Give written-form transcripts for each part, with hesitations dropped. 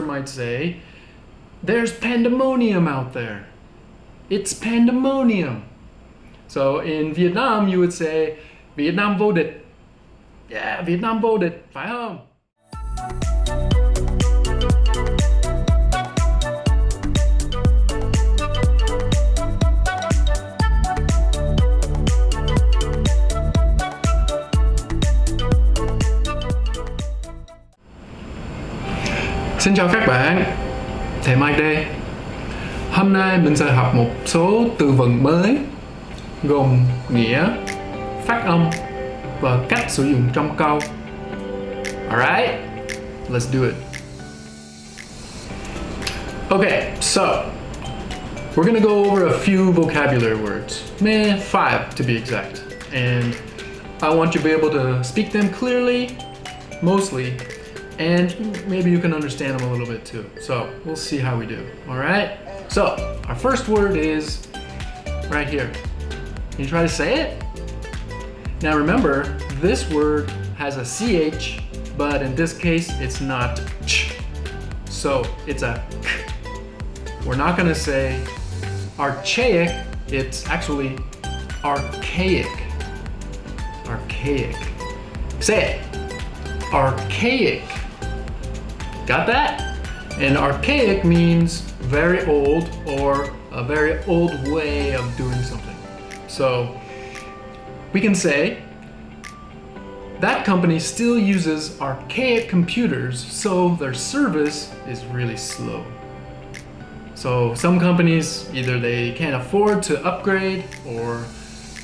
might say, there's pandemonium out there. It's pandemonium. So in Vietnam, you would say, Việt Nam vô địch. Yeah, Việt Nam vô địch, phải không? Xin chào các bạn, thầy Mike đây. Hôm nay mình sẽ học một số từ vựng mới gồm nghĩa, phát âm và cách sử dụng trong câu. Alright, let's do it. Okay, so we're gonna go over a few vocabulary words, 5 to be exact, and I want you to be able to speak them clearly, mostly, and maybe you can understand them a little bit too. So we'll see how we do. All right. So our first word is right here. Can you try to say it? Now remember, this word has a CH, but in this case, it's not ch. So it's a k. We're not gonna say archaic, it's actually archaic. Archaic. Say it. Archaic. Got that? And archaic means very old or a very old way of doing something. So we can say that company still uses archaic computers, so their service is really slow. So some companies, either they can't afford to upgrade or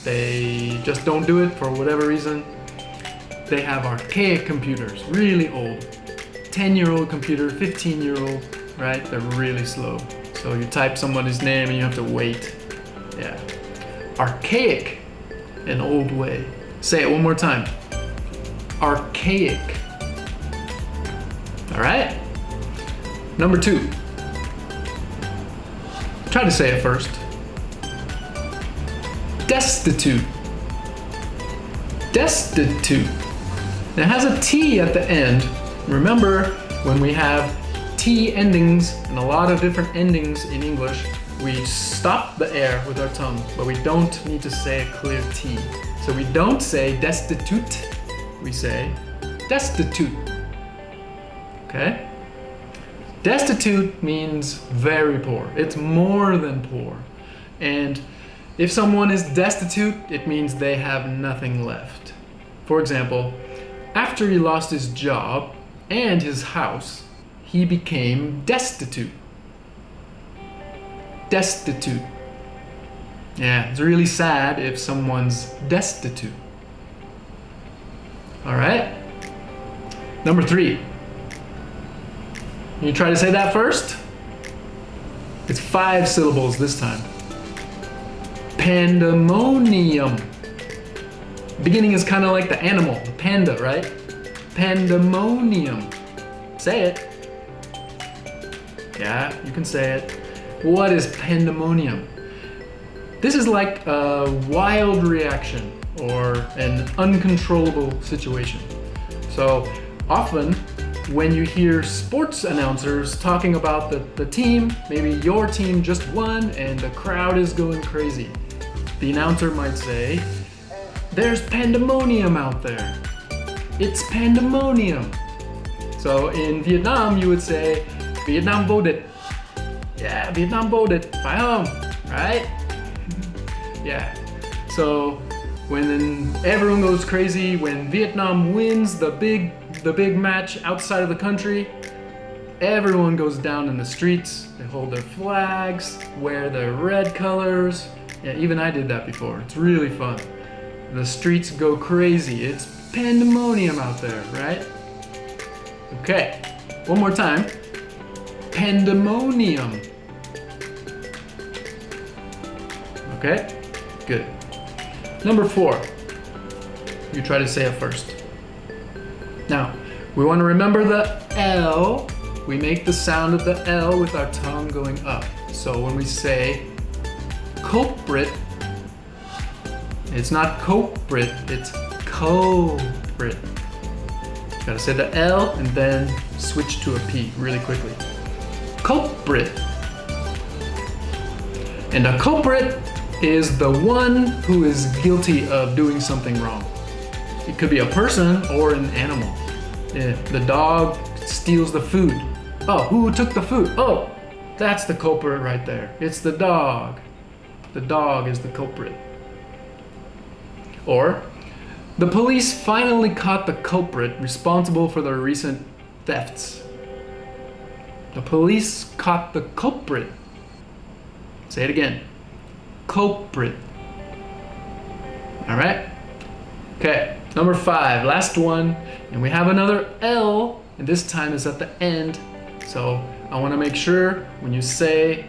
they just don't do it for whatever reason. They have archaic computers, really old. 10-year-old computer, 15-year-old, right? They're really slow. So you type somebody's name and you have to wait. Yeah. Archaic, an old way. Say it one more time. Archaic. All right? Number 2. Try to say it first. Destitute. Destitute. It has a T at the end. Remember, when we have T endings and a lot of different endings in English, we stop the air with our tongue, but we don't need to say a clear T. So we don't say destitute, we say destitute. Okay? Destitute means very poor. It's more than poor. And if someone is destitute, it means they have nothing left. For example, after he lost his job and his house, he became destitute. Destitute. Yeah, it's really sad if someone's destitute. All right? Number 3. Can you try to say that first? It's 5 syllables this time. Pandemonium. Beginning is kind of like the animal, the panda, right? Pandemonium. Say it. Yeah, you can say it. What is pandemonium? This is like a wild reaction or an uncontrollable situation. So often when you hear sports announcers talking about the team, maybe your team just won and the crowd is going crazy, the announcer might say, there's pandemonium out there. It's pandemonium. So in Vietnam, you would say, Việt Nam vô địch. Yeah, Việt Nam vô địch, phải không? Right? Yeah. So when everyone goes crazy, when Vietnam wins the big match outside of the country, everyone goes down in the streets. They hold their flags, wear their red colors. Yeah, even I did that before. It's really fun. The streets go crazy. It's pandemonium out there, right? Okay, one more time. Pandemonium. Okay, good. Number 4. You try to say it first. Now, we want to remember the L. We make the sound of the L with our tongue going up. So when we say culprit, it's not culprit, it's culprit. Gotta say the L and then switch to a P really quickly. Culprit. And a culprit is the one who is guilty of doing something wrong. It could be a person or an animal. If the dog steals the food. Oh, who took the food? Oh, that's the culprit right there. It's the dog. The dog is the culprit. Or, the police finally caught the culprit responsible for the recent thefts. The police caught the culprit. Say it again. Culprit. All right? Okay, number 5, last one. And we have another L, and this time it's at the end. So I want to make sure when you say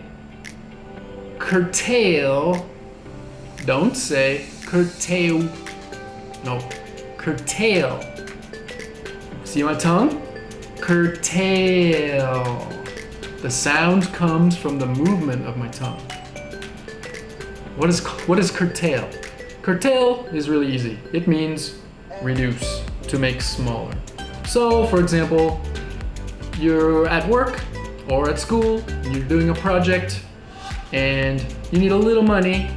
curtail, don't say curtail. No, curtail. See my tongue? Curtail. The sound comes from the movement of my tongue. What is curtail? Curtail is really easy. It means reduce, to make smaller. So, for example, you're at work or at school, you're doing a project, and you need a little money,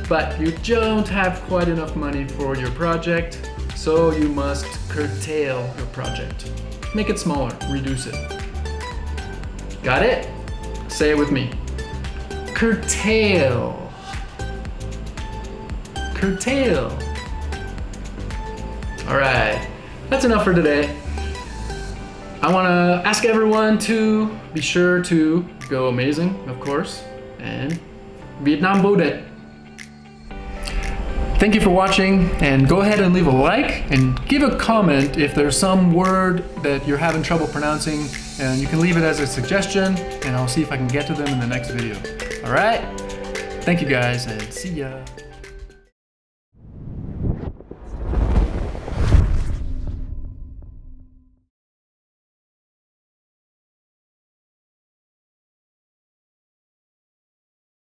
but you don't have quite enough money for your project, so you must curtail your project. Make it smaller, reduce it. Got it? Say it with me. Curtail. Curtail. All right, that's enough for today. I want to ask everyone to be sure to go amazing, of course, and Vietnam Bồ Đề. Thank you for watching, and go ahead and leave a like and give a comment if there's some word that you're having trouble pronouncing, and you can leave it as a suggestion and I'll see if I can get to them in the next video. All right? Thank you guys, and see ya.